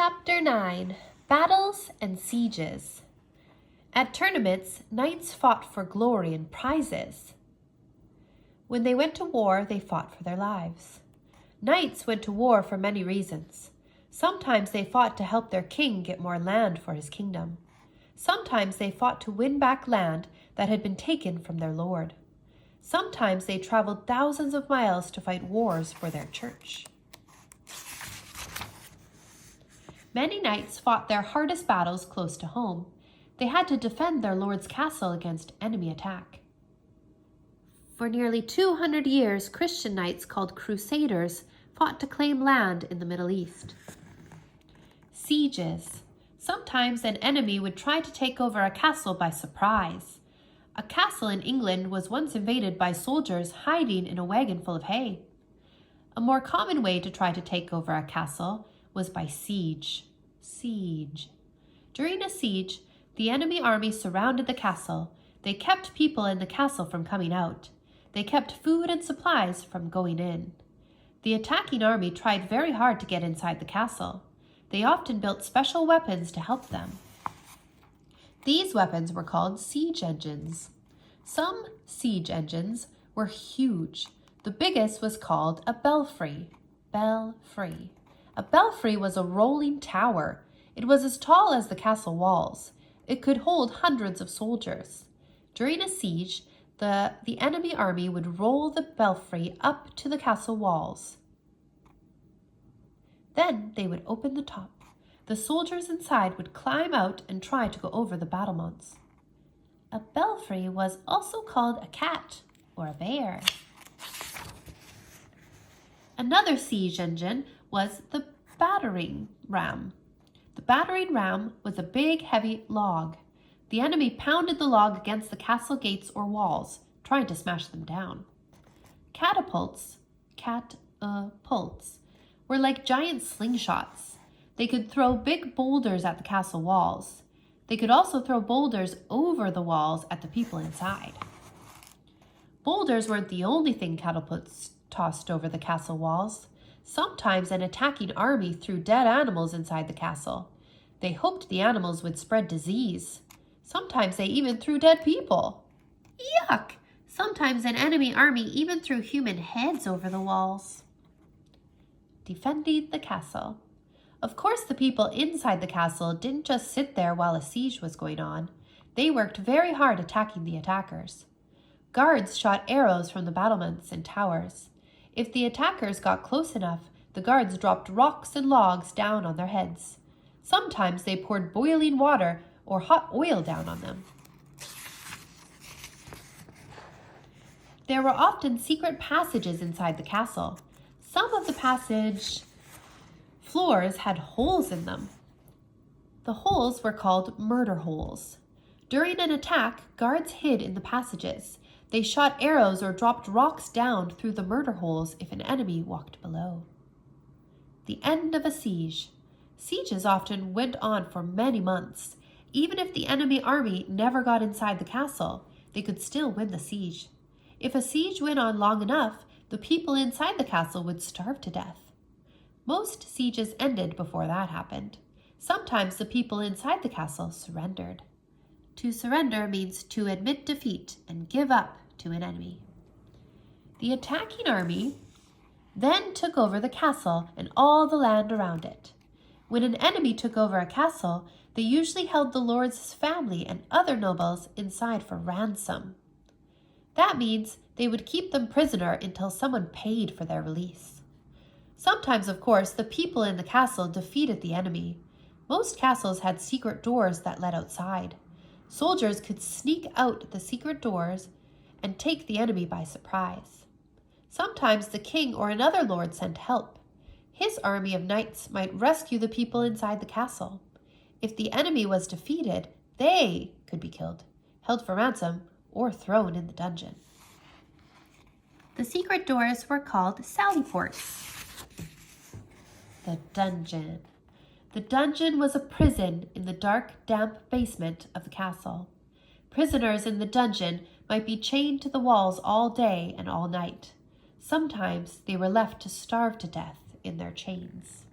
Chapter 9. Battles and Sieges. At tournaments, knights fought for glory and prizes. When they went to war, they fought for their lives. Knights went to war for many reasons. Sometimes they fought to help their king get more land for his kingdom. Sometimes they fought to win back land that had been taken from their lord. Sometimes they traveled thousands of miles to fight wars for their church. Many knights fought their hardest battles close to home. They had to defend their lord's castle against enemy attack. For nearly 200 years, Christian knights called crusaders fought to claim land in the Middle East. Sieges. Sometimes an enemy would try to take over a castle by surprise. A castle in England was once invaded by soldiers hiding in a wagon full of hay. A more common way to try to take over a castle was by siege. During a siege, the enemy army surrounded the castle. They kept people in the castle from coming out. They kept food and supplies from going in. The attacking army tried very hard to get inside the castle. They often built special weapons to help them. These weapons were called siege engines. Some siege engines were huge. The biggest was called a belfry. A belfry was a rolling tower. It was as tall as the castle walls. It could hold hundreds of soldiers. During a siege, the enemy army would roll the belfry up to the castle walls. Then they would open the top. The soldiers inside would climb out and try to go over the battlements. A belfry was also called a cat or a bear. Another siege engine was the battering ram. The battering ram was a big, heavy log. The enemy pounded the log against the castle gates or walls, trying to smash them down. Catapults were like giant slingshots. They could throw big boulders at the castle walls. They could also throw boulders over the walls at the people inside. Boulders weren't the only thing catapults tossed over the castle walls. Sometimes an attacking army threw dead animals inside the castle. They hoped the animals would spread disease. Sometimes they even threw dead people. Yuck! Sometimes an enemy army even threw human heads over the walls. Defending the castle. Of course, the people inside the castle didn't just sit there while a siege was going on. They worked very hard attacking the attackers. Guards shot arrows from the battlements and towers. If the attackers got close enough, the guards dropped rocks and logs down on their heads. Sometimes they poured boiling water or hot oil down on them. There were often secret passages inside the castle. Some of the passage floors had holes in them. The holes were called murder holes. During an attack, guards hid in the passages. They shot arrows or dropped rocks down through the murder holes if an enemy walked below. The end of a siege. Sieges often went on for many months. Even if the enemy army never got inside the castle, they could still win the siege. If a siege went on long enough, the people inside the castle would starve to death. Most sieges ended before that happened. Sometimes the people inside the castle surrendered. To surrender means to admit defeat and give up to an enemy. The attacking army then took over the castle and all the land around it. When an enemy took over a castle, they usually held the lord's family and other nobles inside for ransom. That means they would keep them prisoner until someone paid for their release. Sometimes, of course, the people in the castle defeated the enemy. Most castles had secret doors that led outside. Soldiers could sneak out the secret doors and take the enemy by surprise. Sometimes the king or another lord sent help. His army of knights might rescue the people inside the castle. If the enemy was defeated, they could be killed, held for ransom, or thrown in the dungeon. The secret doors were called sally ports. The dungeon. The dungeon was a prison in the dark, damp basement of the castle. Prisoners in the dungeon might be chained to the walls all day and all night. Sometimes they were left to starve to death in their chains.